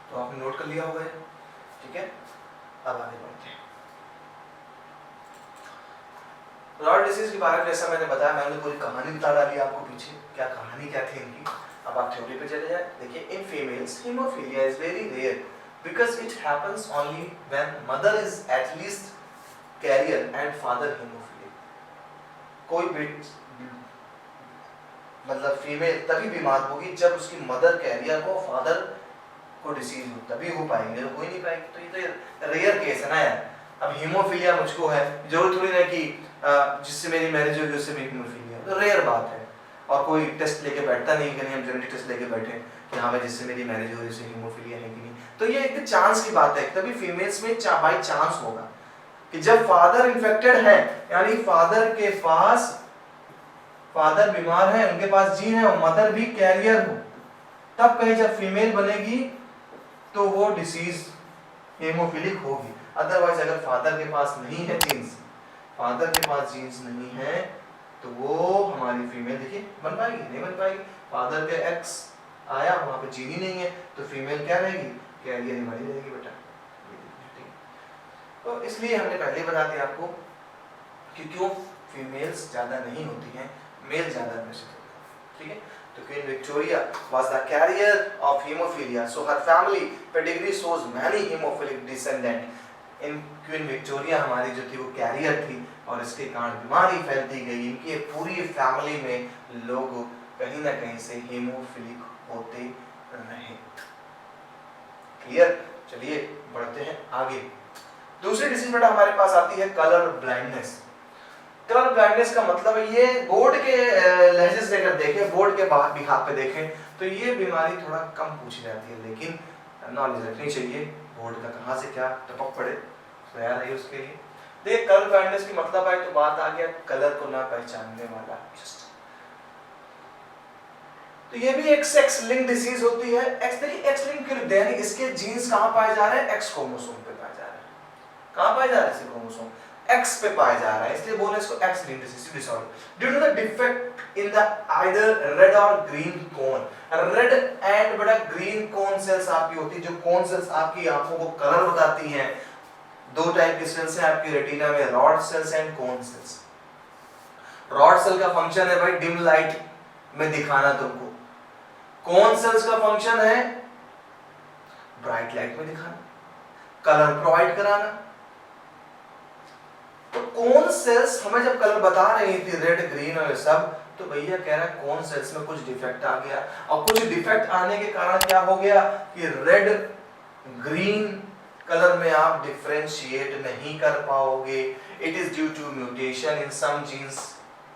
तो आपने नोट कर लिया होगा, ठीक है? अब आगे बढ़ते हैं। रॉड डिसीज के बारे में जैसा मैंने बताया, मैंने पूरी कहानी बता डाली आपको पीछे, क्या कहानी क्या थी इनकी। अब आप थ्योरी पे चले जाए। देखिए, in females haemophilia is very rare because it happens only when mother is at least carrier and father haemophilic. कोई भी मतलब फीमेल तभी बीमार होगी जब उसकी मदर कैरियर हो, फादर को डिसीज हो, तभी हो पाएगी, नहीं तो कोई नहीं पाएगी। तो ये तो रेयर केस है ना यार। अब हीमोफीलिया मुझको है, जरूर थोड़ी ना कि जिससे मेरी मैरिज होगी उससे मेरी हीमोफीलिया, तो रेयर बात है। और कोई टेस्ट लेके बैठता नहीं कि नहीं हम जेनेटिक टेस्ट लेके बैठे कि हाँ भाई जिससे मेरी मैरिज हो रही है उससे हीमोफीलिया है कि नहीं। तो ये एक चांस की बात है, तभी फीमेल्स में बाई चांस होगा कि जब फादर इन्फेक्टेड है, यानी फादर के पास, फादर बीमार है, उनके पास जीन है और मदर भी कैरियर हो, तब कहीं जब फीमेल बनेगी तो वो डिसीज हीमोफिलिक होगी। अदरवाइज अगर फादर के पास नहीं है जीन्स, फादर के पास जीन्स नहीं है तो वो हमारी फीमेल देखिए बन पाएगी, नहीं बन पाएगी। फादर के एक्स आया, वहां पे जीन ही नहीं है तो फीमेल क्या रहेगी, कैरियर ही बनी रहेगी बेटा। तो इसलिए हमने पहले बता दिया आपको कि क्यों फीमेल्स ज्यादा नहीं होती हैं, मेल ज्यादा ग्रसित होते हैं। ठीक है, तो Queen Victoria was the carrier of hemophilia, so her family pedigree shows many hemophilic descendant. In queen Victoria हमारी जो थी वो कैरियर थी और इसके कारण बीमारी फैलती गई। इनकी पूरी फैमिली में लोग कहीं ना कहीं से हीमोफिलिक होते रहे। क्लियर? चलिए बढ़ते हैं आगे। दूसरी डिसीज बेटा हमारे पास आती है कलर ब्लाइंडनेस। कलर ब्लाइंडनेस का मतलब ये बोर्ड के लहजे से अगर देखें, बोर्ड के बिहाफ पे देखें तो ये बीमारी थोड़ा कम पूछी जाती है, लेकिन नॉलेज रखनी चाहिए बोर्ड का, कहाँ से क्या टपक पड़े तैयार है उसके लिए। देख, कलर ब्लाइंडनेस की मतलब है तो बात आ गया कलर को ना पहचानने वाला। तो ये भी एक सेक्स लिंक डिसीज होती है। एक्स देखिए, एक्स लिंक क्यों लिखते हैं? इसके जीन्स कहाँ पाए जा रहे हैं? एक्स क्रोमोसोम पे पाए जा रहे हैं। कहाँ पाए जा रहे हैं? इसके क्रोमोसोम एक्स पे पाया जा रहा है, इसलिए बोले इसको X linked disorder due to the defect in the either red और ग्रीन कोन। रेड एंड बड़ा ग्रीन कोन सेल्स आपकी होती है, जो कोन सेल्स आपकी आंखों को कलर बताती हैं। दो टाइप की सेल्स हैं आपकी रेटिना में, rod cells and cone cells. Rod cell का फंक्शन है भाई डिम लाइट में दिखाना तुमको, कोन सेल्स का फंक्शन है ब्राइट लाइट में दिखाना, कलर प्रोवाइड कराना। तो कौन सेल्स हमें जब कलर बता रही थी रेड ग्रीन और सब, तो भैया कह रहा है कौन सेल्स में कुछ डिफेक्ट आ गया, और कुछ डिफेक्ट आने के कारण क्या हो गया कि रेड ग्रीन कलर में आप डिफरेंशिएट नहीं कर पाओगे। It is due to mutation in some genes,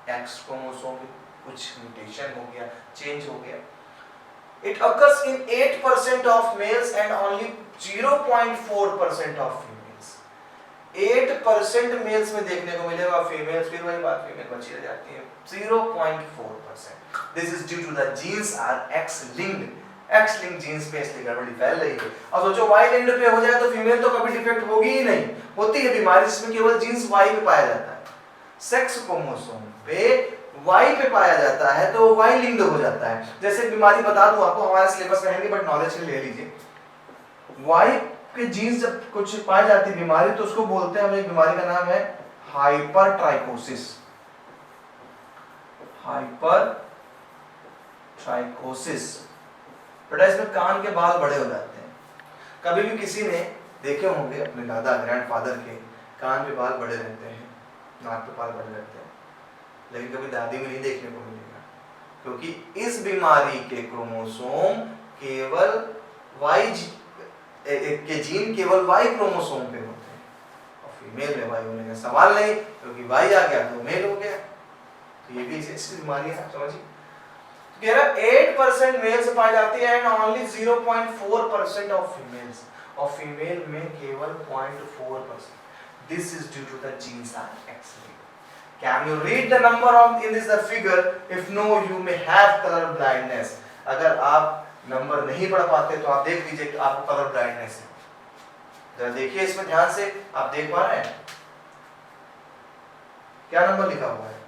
X chromosome में कुछ म्यूटेशन हो गया, चेंज हो गया। It occurs in 8% of males and only 0.4% of females। 8% mails में देखने को मिलेगा, फीमेल्स फिर वही बात, फीमेल बची रह जाती है 0.4%। This is due to the genes are X linked. X linked genes पे इसलिए गड़बड़ी फैल रही है। अब सोचो वाई लिंक्ड पे हो जाए तो फीमेल तो कभी डिफेक्ट होगी ही नहीं। होती है बीमारी जिसमें केवल जीन्स वाई पे पाया जाता है, सेक्स क्रोमोसोम पे वाई पे पाया जाता है तो वाई लिंक्ड हो जाता है। जैसे बीमारी बता दूं आपको, हमारे सिलेबस में है नहीं बट नॉलेज के लिए ले लीजिए। वाई के जीन्स जब कुछ पाई जाती है बीमारी तो उसको बोलते हैं, हम एक बीमारी का नाम है हाइपरट्राइकोसिस। Hyper trichosis. बेटा इसमें कान के बाल बड़े हो जाते हैं। कभी भी किसी ने देखे होंगे अपने दादा ग्रैंडफादर के कान पे बाल बड़े रहते हैं, नाक पे बाल बड़े रहते हैं, लेकिन कभी दादी में नहीं देखने को मिलेगा, क्योंकि इस बीमारी के क्रोमोसोम केवल वाई के जीन केवल वाई क्रोमोसोम पे होते हैं और फीमेल में वाई होने का सवाल नहीं, क्योंकि वाई आ गया तो मेल हो गया। तो ये भी इसकी बीमारी है, समझिए। तो कह रहा 8% मेल से पाई जाती है एंड ओनली 0.4% ऑफ फीमेल्स, और फीमेल में केवल 0.4%। This is due to the genes are X linked. Can you read the number of in this the figure? If no, you may have color blindness. अगर आप नंबर नहीं पढ़ पाते तो आप देख लीजिए कि आपको कलर ब्लाइंडनेस है। जरा देखिए इसमें ध्यान से, आप देख पा रहे हैं क्या नंबर लिखा हुआ है?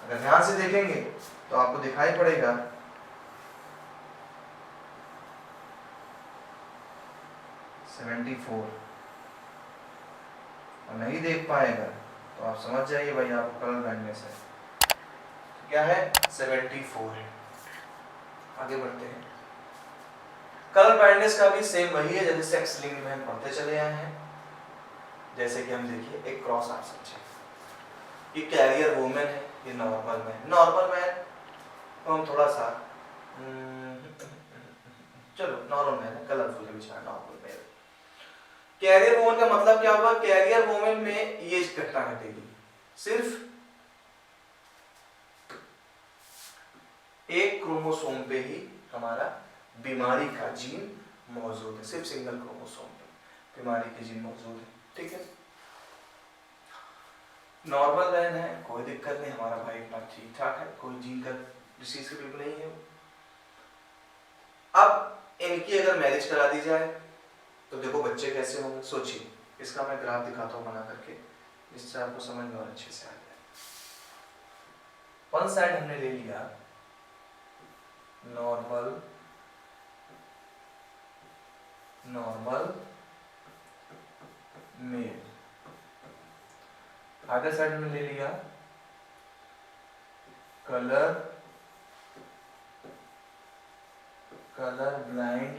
अगर ध्यान से देखेंगे तो आपको दिखाई पड़ेगा 74। और नहीं देख पाएगा तो आप समझ जाइए भाई आपको कलर ब्लाइंडनेस है। क्या है? 74 है। आगे बढ़ते हैं। कलर ब्लाइंडनेस का भी सेम वही है जैसे सेक्स लिंग में हम पढ़ते चले आए हैं। जैसे कि हम देखिए एक क्रॉस आप समझे, ये कैरियर वुमेन है, ये नॉर्मल मैन। नॉर्मल मैन तो हम थोड़ा सा चलो नॉर्मल मैन है, कलरफुल है बेचारा, नॉर्मल मैन। कैरियर वुमन का मतलब क्या हुआ? कैरियर वुमन में ये घटना घटेगी, सिर्फ एक क्रोमोसोम पे ही हमारा बीमारी का जीन मौजूद है, सिर्फ सिंगल क्रोमोसोम पे बीमारी के जीन मौजूद है। ठीक है, नॉर्मल मैन है, कोई दिक्कत नहीं, हमारा भाई इतना ठीक ठाक है, कोई जीन का डिसीज का बिल्कुल नहीं है। अब इनकी अगर मैरिज करा दी जाए तो देखो बच्चे कैसे होंगे, सोचिए। इसका मैं ग्राफ दिखाता हूँ बना करके, जिससे आपको समझ में और अच्छे से आ जाए। वन साइड हमने ले लिया नॉर्मल मेल, अदर साइड में ले लिया कलर ब्लाइंड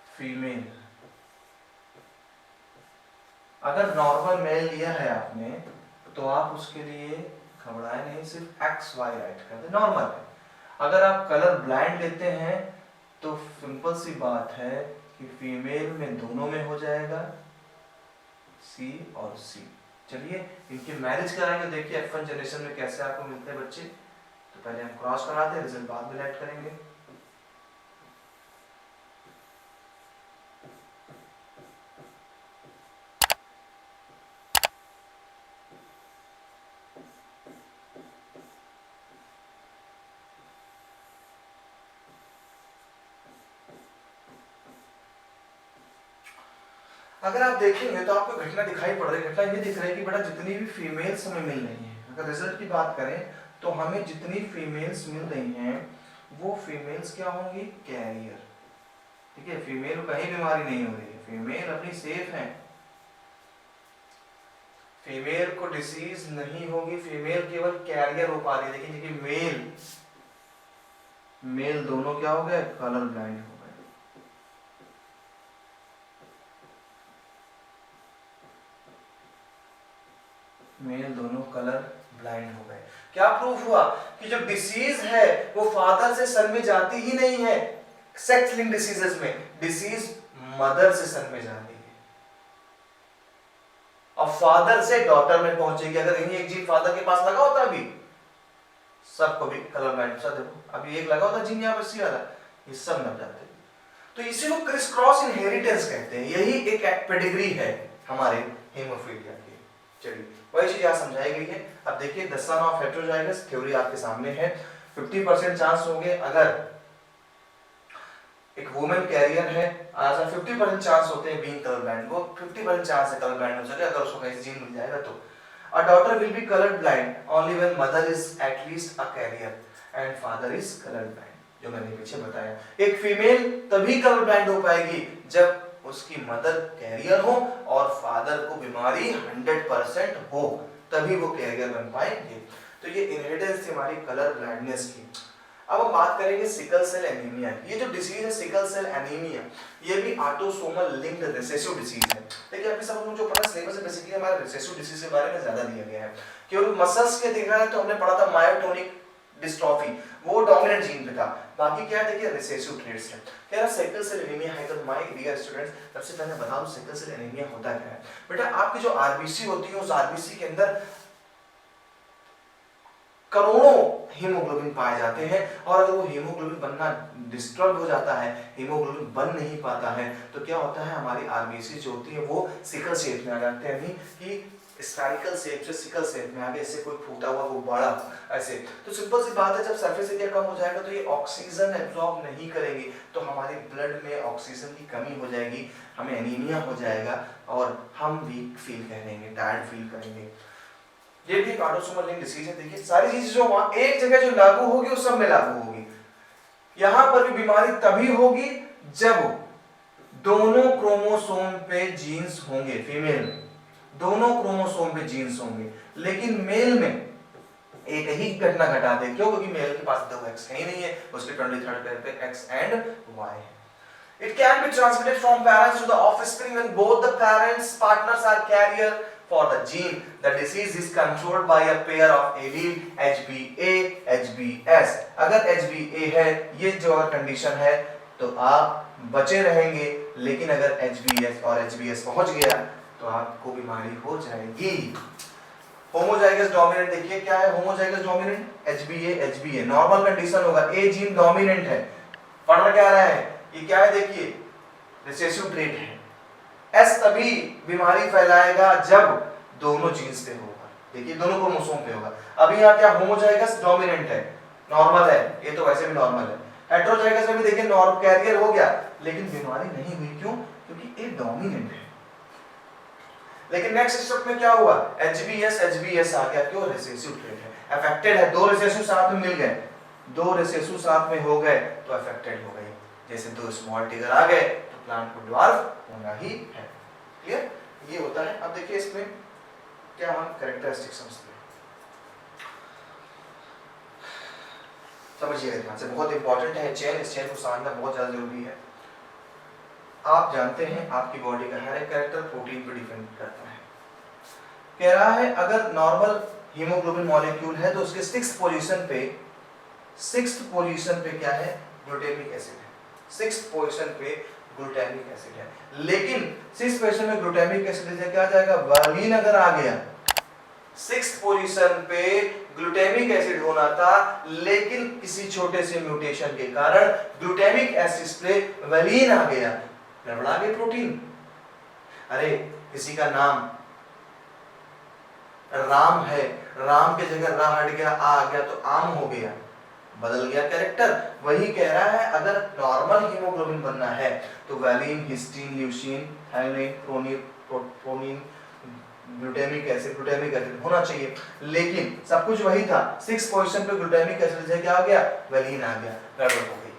फीमेल। अगर नॉर्मल मेल लिया है आपने तो आप उसके लिए घबराए नहीं, सिर्फ एक्स वाई राइट कर दे, नॉर्मल है। अगर आप कलर ब्लाइंड लेते हैं तो सिंपल सी बात है कि फीमेल में दोनों में हो जाएगा, सी और सी। चलिए इनकी मैरिज कराएंगे, देखिए F1 जनरेशन में कैसे आपको मिलते हैं बच्चे। तो पहले हम क्रॉस कराते हैं, रिजल्ट बाद में ऐड करेंगे। अगर आप देखेंगे तो आपको घटना दिखाई पड़ रही है। घटना ये दिख रही है कि बेटा जितनी भी फीमेल्स हमें मिल रही हैं, अगर रिजल्ट की बात करें तो हमें जितनी फीमेल्स मिल रही हैं वो फीमेल्स क्या होंगी? कैरियर। ठीक है, फीमेल को कहीं बीमारी नहीं हो रही है, फीमेल अपनी सेफ है, फीमेल को डिसीज नहीं होगी, फीमेल केवल कैरियर हो पा रही है। लेकिन देखिए मेल दोनों क्या हो गए? कलर ब्लाइंड हो गए। मेल दोनों कलर ब्लाइंड हो गए। क्या प्रूफ हुआ कि जो डिसीज है वो फादर से सन में जाती ही नहीं है। सेक्स लिंक डिसीजेस में डिसीज मदर से सन में जाती है और फादर से डॉटर में पहुंचेगी। अगर यही एक जीन फादर के पास लगा होता अभी सबको भी कलर ब्लाइंड, देखो अभी एक लगा होता जीन यहाँ पर सी वाला, ये सब मर जाते। तो इसी को क्रिस क्रॉस इनहेरिटेंस कहते हैं, यही एक पेडिग्री है हमारे हेमोफीलिया की। चलिए वही चीज यहाँ समझाई गई है। अब देखिए the son of heterozygous theory आपके सामने है। 50% चांस होंगे अगर एक वुमेन कैरियर है, आज 50% चांस होते हैं बीइंग कलर ब्लाइंड, वो 50% चांस है कलर ब्लाइंड हो सके अगर उसको कहीं जीन मिल जाएगा तो। A daughter will be color blind only when mother is at least a carrier and father is color blind, जो मैंने पीछे बताया। एक फीमेल तभी कलर ब्लाइंड हो पाएगी जब उसकी मदर कैरियर हो और फादर को बीमारी 100% हो, तभी वो कैरियर बन पाएंगे। तो ये इनहेरिटेंस थी हमारी कलर ब्लाइंडनेस की। अब हम बात करेंगे सिकल सेल एनीमिया। ये जो डिसीज है सिकल सेल एनीमिया, ये भी ऑटोसोमल लिंक्ड रिसेसिव डिसीज है। देखिए अभी सब जो पढ़ा सिलेबस है बेसिकली हमारा रिसेसिव डिसीज के बारे में ज्यादा दिया गया है। केवल मसल्स के दिख रहा है तो हमने पढ़ा था मायोटोनिक डिस्ट्रॉफी, वो डोमिनेंट जीन पे था। बाकी क्या है देखिए रिसेसिव ट्रेट्स है। कह रहा सिकल सेल एनीमिया है। तो माय डियर स्टूडेंट्स, सबसे पहले बता दूं सिकल सेल एनीमिया होता क्या है। बेटा आपकी जो आरबीसी होती है उस आरबीसी के अंदर करोड़ों हीमोग्लोबिन पाए जाते हैं, और अगर वो हीमोग्लोबिन बनना डिस्टर्ब हो जाता है, हीमोग्लोबिन बन नहीं पाता है, तो क्या होता है हमारी आरबीसी जो होती है वो सिकल शेप में आ जाते हैं, यानी कि स्फेरिकल शेप से सिकल शेप में आ गए, ऐसे कोई फूटा हुआ वो बड़ा ऐसे। तो सिंपल सी बात है, जब सरफेस एरिया कम हो जाएगा तो ये ऑक्सीजन एब्जॉर्ब नहीं करेंगे, तो हमारे ब्लड में ऑक्सीजन की कमी हो जाएगी, हमें एनीमिया हो जाएगा और हम वीक फील करेंगे, टायर्ड फील करेंगे। ये भी एक ऑटोसोमल लिंक्ड डिसीज है। देखिए सारी चीजें जो वहां एक जगह जो लागू होगी उस सब में लागू होगी। यहां पर भी बीमारी तभी होगी जब दोनों क्रोमोसोम पे जीन्स होंगे, फीमेल में दोनों क्रोमोसोम पे जीन्स होंगे, लेकिन मेल में एक ही घटना घटा दे। क्यों? क्योंकि मेल के पास दो एक्स ही नहीं है, उसके 23rd पेयर पे एक्स एंड वाई है। It can be transmitted from parents to the offspring when both the parents partners are carrier for the gene. The disease is controlled by a pair of allele HBA, HBS. अगर HBA है, ये जो कंडीशन है, तो आप बचे रहेंगे, लेकिन अगर HBS और HBS पहुंच गया तो आपको बीमारी हो जाएगी। होमोजाइगस डोमिनेंट देखिए क्या है homozygous dominant, HBA, HBA normal condition होगा, A जीन डोमिनेंट है, पढ़ क्या रहा है, ये क्या है देखिए रिसेसिव ट्रेट है। एस तभी बीमारी फैलाएगा जब दोनों जीन्स पे होगा, देखिए दोनों क्रोमोसोम पे होगा। अभी यहाँ क्या होमोजाइगस डोमिनेंट है, नॉर्मल है, ये तो वैसे भी नॉर्मल है। हेटेरोजाइगस में भी देखिए नॉर्मल कैरियर हो गया, लेकिन बीमारी नहीं हुई, क्यों? क्योंकि ए डोमिनेंट है। लेकिन नेक्स्ट स्टेप में क्या हुआ, HBS HBS आ गया, क्यों? रिसेसिव ट्रेट है, अफेक्टेड है, दो रिसेसिव साथ में मिल गए, दो रिसेसिव साथ में हो गए तो अफेक्टेड हो गई। जैसे दो स्मॉल टिगर आ गए तो प्लांट को ड्वार्फ होना ही है। क्लियर? ये होता है। अब देखिए इसमें क्या हम कैरेक्टरिस्टिक समझते हैं, समझिएगा ध्यान से, बहुत इंपॉर्टेंट है चेन, इस चेन को समझना बहुत ज्यादा जरूरी है। आप जानते हैं आपकी बॉडी का हर एक कैरेक्टर प्रोटीन पर डिपेंड करता है। कह रहा है अगर नॉर्मल हीमोग्लोबिन मॉलिक्यूल है तो उसके सिक्स्थ पोजीशन पे क्या है, ग्लूटामिक एसिड है, सिक्स्थ पोजीशन पे ग्लूटामिक एसिड है। लेकिन सिक्स्थ पोजीशन में ग्लूटामिक एसिड से क्या आ जाएगा, वालिन अगर आ गया, सिक्स्थ पोजीशन पे ग्लूटामिक एसिड होना था, लेकिन किसी छोटे से म्यूटेशन के कारण ग्लूटामिक एसिड पे वालिन आ गया, गड़बड़ा गई प्रोटीन। अरे किसी का नाम राम है, राम के जगह रा हट गया, आ गया तो आम हो गया, बदल गया कैरेक्टर। वही कह रहा है अगर नॉर्मल हीमोग्लोबिन बनना है तो वैलिन, हिस्टीन, ल्यूसीन, थायमिन, प्रोनिन, ग्लूटामिक एसिड होना चाहिए, लेकिन सब कुछ वही था। सिक्स पोजीशन पे ग्लूटामिक एसिड से क्या आ गया, वैलिन आ गया, गड़बड़ हो गई,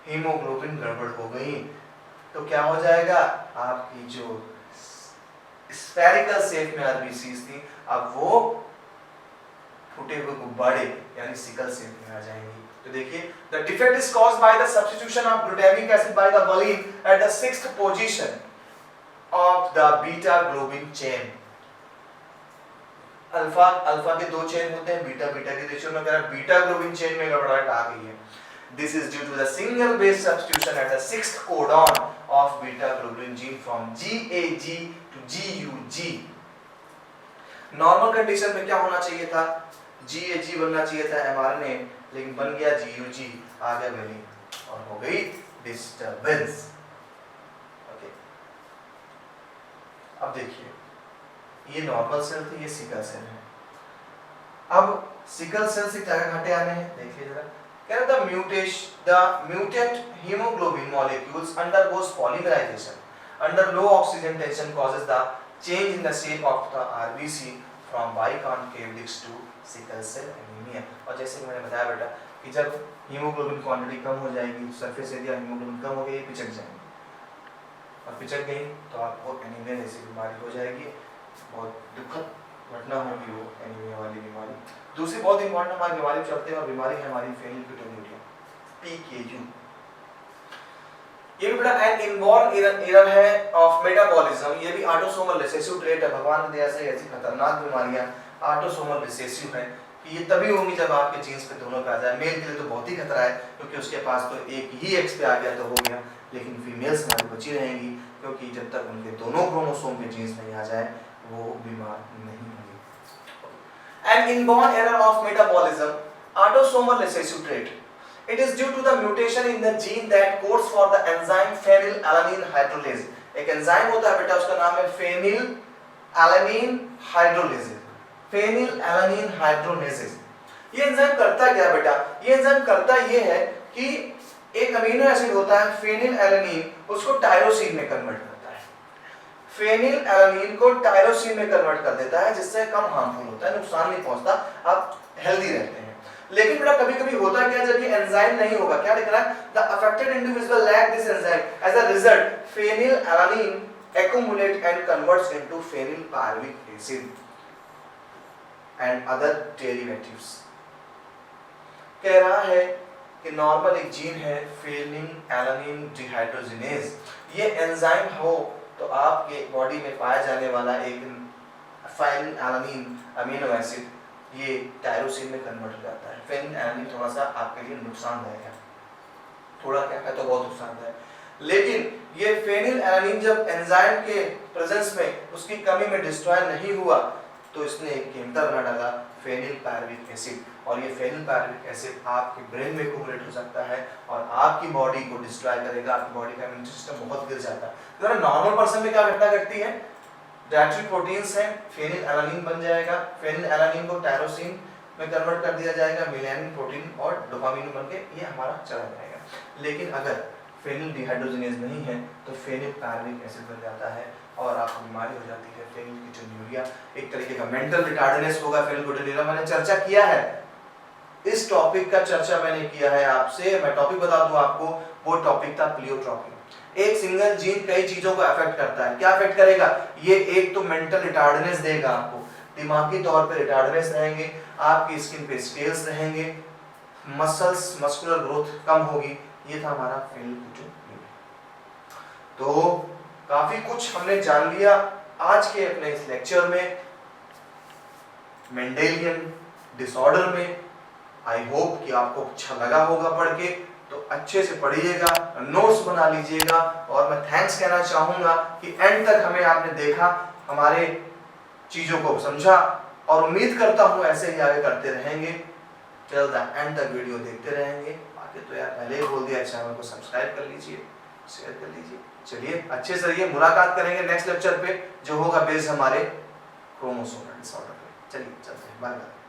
हीमोग्लोबिन गड़बड़ हो गई। तो क्या हो जाएगा, आपकी जो स्फेरिकल शेप में आरबीसीज थी अब वो फूटे हुए गुब्बारे यानी सिकल शेप में आ जाएंगी। तो देखिए the defect is caused by the substitution of glutamic acid by the valine at the sixth position of the beta globin chain। Alpha के दो चेन होते हैं, बीटा के रेशियो में अगर बीटा ग्लोबिन चेन में गड़बड़ाहट आ गई है, this is due to the single base substitution at the sixth codon of beta globin gene from GAG to GUG। Normal condition में क्या होना चाहिए था, GAG बनना चाहिए था mRNA, लेकिन बन गया GUG, आ गया वैलिन और हो गई डिस्टर्बेंस। ओके, अब देखिए ये नॉर्मल सेल थी, ये सिकल सेल है। अब सिकल सेल से क्या घटे आने हैं, देखिए जरा। क्या the mutant hemoglobin molecules undergoes polymerization under low oxygen tension causes the change in the shape of the RBC from biconcave disc to sickle cell anemia। और जैसे कि मैंने बताया बेटा कि जब हीमोग्लोबिन क्वांटिटी कम हो जाएगी, सरफेस एरिया हीमोग्लोबिन कम हो गई, पिचक जाएंगे, पिचक गई तो आपको एनीमिया जैसी बीमारी हो जाएगी, बहुत दुखद घटना होगी वो एनीमिया वाली बीमारी। दूसरी बहुत इंपॉर्टेंट हमारी बीमारी चलते हैं और बीमारी है हमारी फेनिलकेटोन्यूरिया, PKU। ये भी बड़ा एन इनबॉर्न एरर है ऑफ मेटाबॉलिज्म, ये भी ऑटोसोमल रिसेसिव ट्रेट है। भगवान की दया से ऐसी खतरनाक बीमारियां ऑटोसोमल रिसेसिव है कि ये तभी होंगी जब आपके जीन्स पे दोनों पे आ जाए। मेल के लिए तो बहुत ही खतरा है क्योंकि उसके पास तो एक ही एक्स पे आ गया तो हो गया, लेकिन फीमेल्स हमारी बची रहेंगी क्योंकि जब तक उनके दोनों क्रोमोसोम पे जीन्स नहीं आ जाए वो बीमार नहीं होंगे। An inborn error of metabolism, autosomal recessive trait. It is due to the mutation in the gene that codes for the enzyme phenylalanine hydrolase। एक एंजाइम होता है बेटा, उसका नाम है phenylalanine hydrolase, phenylalanine hydrolase। ये एंजाइम करता क्या बेटा? ये एंजाइम करता ये है कि एक अमीनो एसिड होता है फेनिलएलानिन, उसको टायरोसिन में कन्वर्ट करता है। फेनिलएलानिन को टायरोसिन में कन्वर्ट कर देता है जिससे कम हार्मफुल होता है, नुकसान नहीं पहुंचता, आप हेल्दी रहते हैं। लेकिन बेटा कभी-कभी होता क्या, जब ये एंजाइम नहीं होगा, क्या लिख रहा है? The affected individual lack this enzyme, as a result phenylalanine accumulate and converts into phenylpyruvic acid and other derivatives। कह रहा है कि नॉर्मल एक जीन है फेनिलएलानिन डिहाइड्रोजिनेज, ये एंजाइम हो तो आपके बॉडी में पाया जाने वाला एक फेनिलएलानिन अमीनो एसिड ये टायरोसिन में कन्वर्ट हो जाता है। फेनिलएलानिन थोड़ा सा आपके लिए नुकसानदायक है, थोड़ा क्या है तो बहुत नुकसानदायक, लेकिन ये फेनिलएलानिन जब एंजाइम के प्रेजेंस में उसकी कमी में डिस्ट्रॉय नहीं हुआ तो इसने एक केमिकल बना डाला फेनिलपायरुविक एसिड, और ये फेनिलपायरुविक एसिड आपके ब्रेन में एक्यूमुलेट हो सकता है और आपकी बॉडी को डिस्ट्रॉय करेगा, आपकी बॉडी का इम्यून सिस्टम बहुत गिर जाता है। तो नॉर्मल पर्सन में क्या घटना घटती है, डायट्री प्रोटीन्स हैं, फेनिलएलानिन बन जाएगा, फेनिलएलानिन को टायरोसिन में कन्वर्ट कर दिया जाएगा, मेलानिन प्रोटीन और डोपामिन बन के ये हमारा चला जाएगा। लेकिन अगर फेनिल डिहाइड्रोजिनेज नहीं है तो फेनिलपायरुविक एसिड बन जाता है और आपको बीमारी हो जाती है फेनिलकेटोन्यूरिया, एक तरीके का मेंटल रिटार्डनेस होगा फेनिलकेटोन्यूरिया। मैंने चर्चा किया है, इस टॉपिक का चर्चा मैंने किया है आपसे, मैं टॉपिक बता दूं आपको, वो टॉपिक था प्लियोट्रोपी। एक सिंगल जीन कई चीजों को अफेक्ट करता है, क्या अफेक्ट करेगा? ये एक तो मेंटल रिटार्डनेस देगा आपको, दिमागी तौर पे रिटार्डनेस रहेंगे, आपकी स्किन पे स्केल्स रहेंगे, मसल्स मस्कुलर ग्रोथ कम होगी। ये था हमारा फेनिलकेटोन्यूरिया। तो काफी कुछ हमने जान लिया आज के अपने इस लेक्चर में मेंडेलियन डिसऑर्डर में। आई होप कि आपको अच्छा लगा होगा पढ़ के, तो अच्छे से पढ़िएगा, नोट्स बना लीजिएगा, और मैं थैंक्स कहना चाहूंगा कि एंड तक हमें आपने देखा, हमारे चीजों को समझा, और उम्मीद करता हूं ऐसे ही आगे करते रहेंगे, टिल द एंड तक वीडियो देखते रहेंगे। बाकी तो यार पहले ही बोल दिया, चैनल को सब्सक्राइब कर लीजिए, शेयर कर लीजिए। चलिए अच्छे से रहिए, मुलाकात करेंगे नेक्स्ट लेक्चर पे जो होगा बेस्ड हमारे क्रोमोसोमल डिसऑर्डर पे। चलिए चलते हैं, बाय बाय।